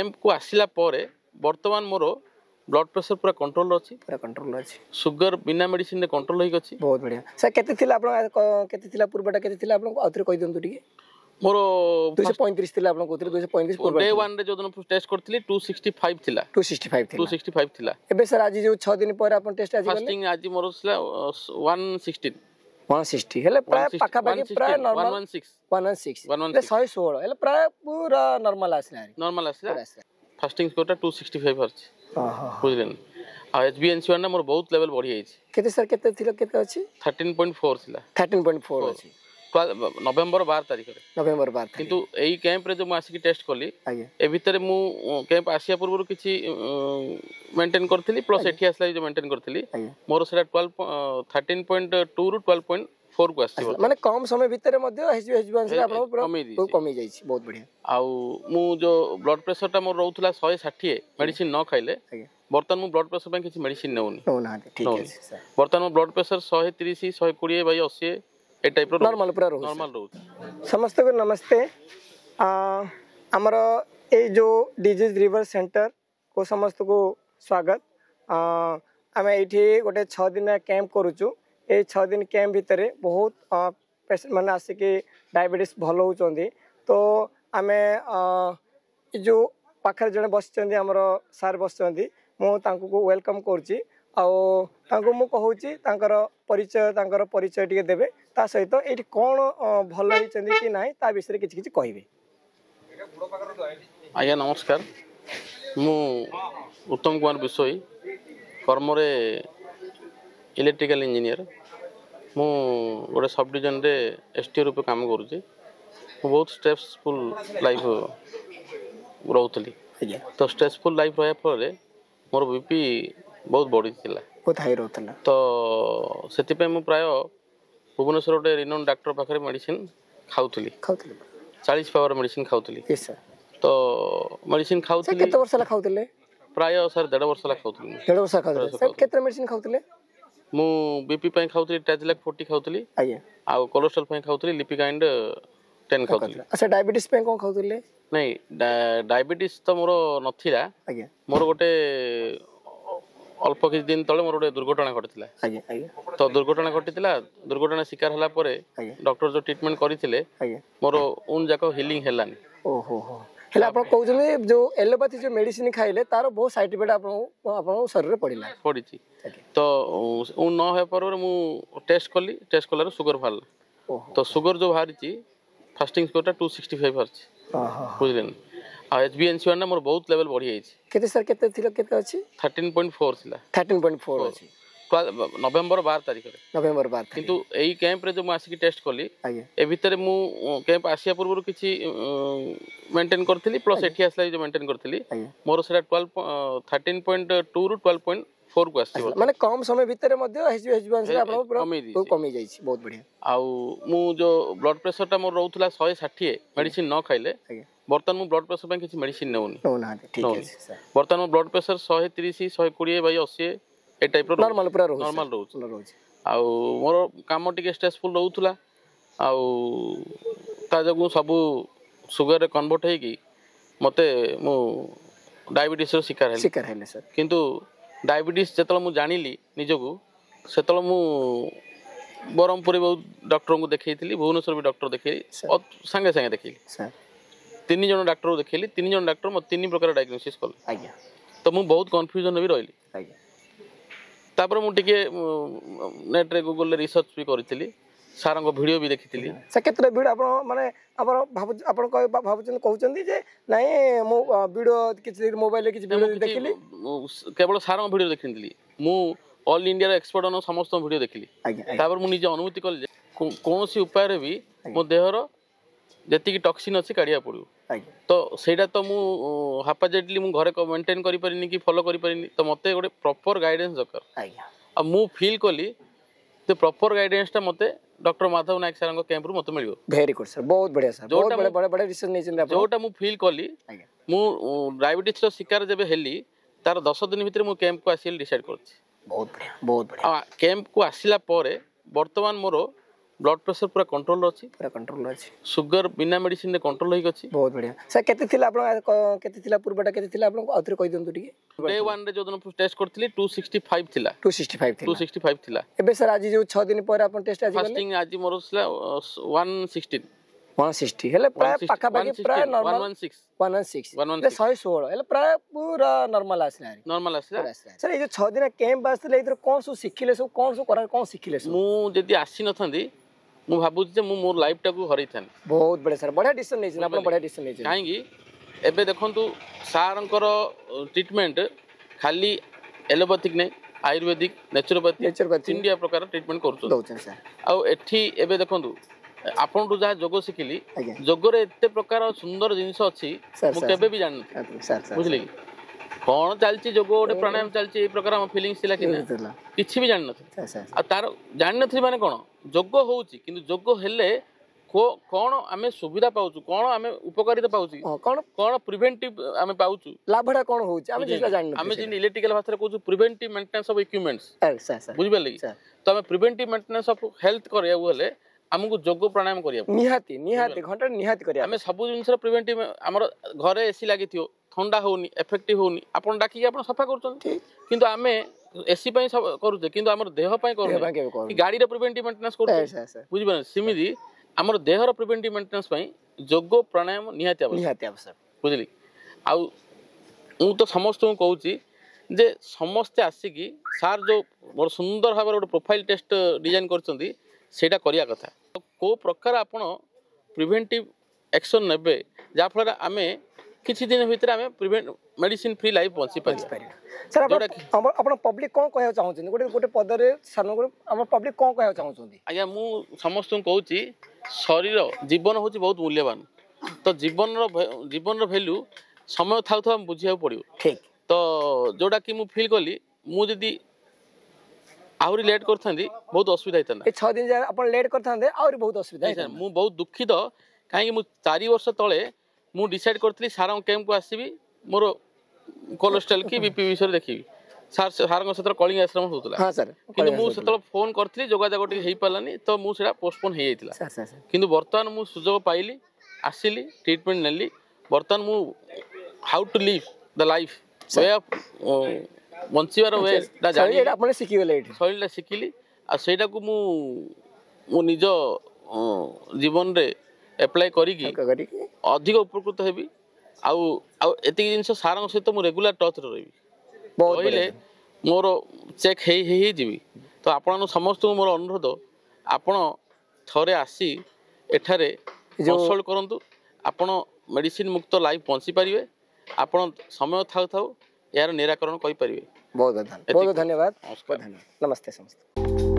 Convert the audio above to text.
Camp को आसिला परे वर्तमान मोर ब्लड प्रेशर पूरा कंट्रोल अच्छी पूरा कंट्रोल अच्छी सुगर बिना मेडिसिन रे कंट्रोल होई गछि बहुत बढ़िया सर केते थिला आपण केते थिला पूर्वटा केते थिला आपण आउथरे कहि दंतु टिके मोर 235 थिला आपण कोथरे 235 पूर्व डे 1 रे जो दिन टेस्ट करथली 265 थिला 265 थिला एबे सर आज जो 6 दिन पर आपण टेस्ट आज फास्टिंग आज मोर 116 160 हेले प्राय पाखा बाकी प्राय नॉर्मल 116 116 हेले प्राय पूरा नॉर्मल आसला फास्टिंग स्कोर 265 अछि बुझलेन आ एचबीएनसी1 ना मोर बहुत लेवल बढ़ी जाई छी केते सर केते थिला केते अछि 13.4 थिला 13.4 अछि नवेम्बर 12 तारिख रे नवेम्बर 12 किंतु एई कैंप रे जो आसी टेस्ट करली ए भीतर मु कैंप आसिया पूर्व किछि मेंटेन करथली प्लस एठी आसला जो मेंटेन करथली मोर सेटा 13.2 रु 12.4 को आसी माने कम समय भीतर मध्ये एचबीएनसी से आपण पूरा कमी जाई छी बहुत बढ़िया आउ मु जो ब्लड प्रेशर टा मोर रहउथला 160 मेडिसिन न खाइले बर्तमान मु ब्लड प्रेशर पे किछि मेडिसिन नेउनी ठीक है सर बर्तमान ब्लड प्रेशर 130 120 बाई 80 ए टाइप रो नॉर्मल पूरा रहो नॉर्मल रहो समस्त को नमस्ते हमर ए जो डिजीज रिवर सेंटर को समस्त को स्वागत आम ये गोटे 6 दिन कैंप करूचु ए 6 दिन कैंप भितर बहुत पेशेंट मैंने आसिक डायबिटीज भल होती तो आम जो पाखे जड़े बस सार बस को वेलकम करुच्ची आउ परिचय टी देवे ता सहित ये कौन भल होती कि ना ता विषय किसी कहे आज्ञा नमस्कार मु उत्तम कुमार विषय कर्मरे इलेक्ट्रिकल इंजीनियर मु गोटे सब डिविजन रे एसटी रूप काम करुच्ची बहुत स्ट्रेसफुल लाइफ रोली तो स्ट्रेसफुल लाइफ रहा फल मोर बीपी बहुत बढ़ी बहुत हाई रोला तो से प्राय भुवनेश्वर गोटे रिनोन डॉक्टर पाखे मेडिसिन खाऊली 40 पावर मेडिसिन खाऊली तो मेडिसिन खाऊली प्राय सर 1.5 वर्ष खाऊली मेडिसिन खाऊले मु बीपी पई खाऊली टैजलैक 40 खाऊली आ कोलेस्ट्रॉल पई खाऊली लिपिकाइंड 10 खाऊली अच्छा डायबिटीज पे कोन खाऊले नहीं डायबिटीज तो मोर नथिला मोर गोटे अल्प किछ दिन तले मोर गोटे दुर्घटना घटितला तो दुर्घटना घटितला दुर्घटना शिकार हला परे डॉक्टर जो ट्रीटमेंट करिथिले मोर उन जाको हीलिंग हेलानी ओहो हो हेला आपण कहउछन जो एलोपैथी जो मेडिसिन खाइले तार बहुत साइड इफेक्ट आपण शरीर रे पड़िला पड़िची तो उन न होय पर मु टेस्ट कलार शुगर भाल तो शुगर जो भारिची फास्टिंग स्कोर 265 अछि बुझलेन आ एचबीएनसी1 ना मोर बहुत लेवल बढ़ी जाई छी केते सर केते थिला केते अछि 13.4 थिला 13.4 अछि नवेम्बर 12 तारिख रे नवेम्बर 12 किंतु एई कैंप रे जो आसी टेस्ट करली ए भीतर मु कैंप आसिया पूर्व किछि मेंटेन करथली प्लस एठी आसला जो मेंटेन करथली मोर सेटा 13.2 रु 12.4 को आसी माने कम समय भीतर मध्ये एचबीएनसी से आपण पूरा कमी जाई छी बहुत बढ़िया आउ मु जो ब्लड प्रेशर टा मोर रहउथला 160 मेडिसिन न खाइले बर्तमान मु ब्लड प्रेशर पे किछि मेडिसिन नेउनी ठीक है सर बर्तमान ब्लड प्रेशर 130 120 बाई 80 ए टाइप रो नॉर्मल पूरा रहो नॉर्मल रहो आउ मोर काम टिके स्ट्रेसफुल रहउथला आउ ता जगु सब शुगर रे कन्वर्ट हे कि मते मु डायबिटीज रो शिकार हेले सर किंतु डायबिटीज जतल मु जानिली निजगु सेतल मु बरमपुर बहुत डॉक्टर को देखैथिली भुवनेश्वर भी डॉक्टर देखैली संगे संगे देखैली सर 3 जन डॉक्टर देखैली 3 जन डॉक्टर म 3 प्रकार डायग्नोसिस कल आज्ञा तो मु बहुत कंफ्यूजन भी रहली आज्ञा तापर मु टिके नेट रे गूगल रे रिसर्च भी करथिली सारंग वीडियो भी देखिथिली से केतरे वीडियो आपण माने आपण भाबुचन कहउचंदी जे नाही मु वीडियो किछि मोबाइल रे किछि वीडियो देखिली केवल सारंग वीडियो देखिथिली मु ऑल इंडिया रे एक्सपर्ट न समस्त वीडियो देखिली तापर मु निजे अनुभूति कल जे कोनोसी उपाय रे भी मो देहर जति की टॉक्सिन अछि काढिया पड़ियो तो सेटा तो मु हापाजेटली मु घरे को मेंटेन करि परिनी कि फॉलो करि परिनी तो मते गोटे प्रॉपर गाइडेंस दरकार आ मु फील कली तो प्रॉपर गाइडेंस टा मते डॉक्टर माधव नायक सर कैंप रु मते मिलियो वेरी गुड सर बहुत बढ़िया सर बहुत बड़े बड़े बड़े रिसर्च नै छिन जोटा मु फील कली मु डायबिटीज रो शिकार जेबे हेली तार 10 दिन भीतर मु कैंप को आसील डिसाइड करछि बहुत बढ़िया कैंप को आसिला परे वर्तमान मोर ब्लड प्रेशर पूरा कंट्रोल अच्छी पूरा कंट्रोल अच्छी सुगर बिना मेडिसिन रे कंट्रोल होई गछि बहुत बढ़िया सर केते थिला आपण केते थिला पूर्वटा केते थिला आपण आउथरे कहि दियंतु टिके डे 1 रे जो दिन टेस्ट करथली 265 थिला 265 थिला एबे सर आज जो 6 दिन पर आपण टेस्ट आज फास्टिंग आज मोर 116 160 हेले प्राय पाखा पाखी प्राय नॉर्मल 116 हेले 116 हेले प्राय पूरा नॉर्मल आसला सर ये जो 6 दिन कैंप आसले इधर कोन सु सिखिले सब कोन सु करा कोन सिखिले सब मु जदी आसी नथंदी मु भाबु जे मु मोर लाइफ टा को हरै थान बहुत बड़े सर बड़ा डिसीजन नै अपन बड़ा डिसीजन नै काहेकि एबे देखंतु सारंकर ट्रीटमेंट खाली एलोपैथिक नै आयुर्वेदिक नेचुरोपैथी इंडिया प्रकार ट्रीटमेंट करछो दोचन सर आ एठी एबे देखंतु आपन रु जहा जोग सिखिली जोगरे एते प्रकार सुंदर जिंस अछि मु केबे भी जान सर बुझली कोन चलची जोग ओडे प्राणायाम चलची ए प्रकार हम फीलिंग्स थिला कि किछि भी जान नथि आ तार जान नथि माने कोन जोग होउची किंतु जोग हेले कोन आमे सुविधा पाउछु कोन आमे उपकारिता पाउछु कोन प्रिवेंटिव आमे पाउछु लाभडा कोन होउची आमे जिसला जान नथि आमे जिन इलेक्ट्रिकल भाषा कहू preventive maintenance of equipments sir बुझि बेले तो आमे प्रिवेंटिव मेंटेनेंस ऑफ हेल्थ करिया हेले हमको जोग प्राणायाम करिया निहाती निहाती घंटा निहाती करिया आमे सब जिंस प्रिवेंटिव हमर घरे एसी लागि थियो ठंडा होनी इफेक्टिव होनी आपण डाकी आपण सफा करछन किंतु आमे एसी पई सब करूचे किंतु हमर देह पई करू गाड़ी रे प्रिवेंटिव मेंटेनेंस करछन बुझि बन सिमिदी हमर देह रो प्रिवेंटिव मेंटेनेंस पई जोग प्राणायाम निहाती आवश्यक बुझली आ मु तो समस्त को कहूची जे समस्त आसिकी सार जो बड़ सुंदर भाबर गोटे प्रोफाइल टेस्ट डिजाइन करछंती सेटा करिया कथा को प्रकार आपण प्रिवेंटिव एक्शन नेबे जा फल आमे किछि दिन भितर आमे prevent medicine free life bunchy पारि सर आपण पब्लिक कोन कहय चाहउछन गोटे गोटे पदरे सन हम पब्लिक कोन कहय चाहउछन आज्ञा मु समस्त कहूची शरीर जीवन होची बहुत मूल्यवान तो जीवन रो वैल्यू समय थाउ थाउ हम बुझिया पड़ियो ठीक तो जोडा कि मु फील कली मु जदी आउरी लेट करथांदी बहुत असुविधा होता ए 6 दिन अपन लेट करथांदे आउरी बहुत असुविधा होता मु बहुत दुखित काहे मु 4 वर्ष तळे मु डिसाइड करथली सारा कैंप को आसीबी मोर कोलेस्ट्रॉल की बीपी विषय देखिबी सारंग सत्र कलिंग आश्रम होतला हां सर किंतु मु सत्र फोन करथली जोगाजोग टी हेई पालानी तो मु सेडा पोस्टपोन हे जाइतिला सर किंतु वर्तमान मु सुजोग पाइली आसिली ट्रीटमेंट नेली वर्तमान मु how to live the life way of बंचिवार वे दा जानी एटा आपण सिखि गेले एठी शैलीला सिखिली आ सेटा को मु निज जीवन रे अप्लाई करी अधिक उपकृत हेबी आउ एति जिंस सारंग सहित मु रेगुलर टच रे रहबी पहिले मोर चेक हे जीवी तो आपण समस्त मोर अनुरोध आपण थरे आसी एठारे कंसल्ट करंतु आपण मेडिसिन मुक्त लाइफ पहुंची पारिबे आपण समय थाउ थाउ यार निराकरण करि पारिबे बहुत धन्यवाद नमस्ते समस्त।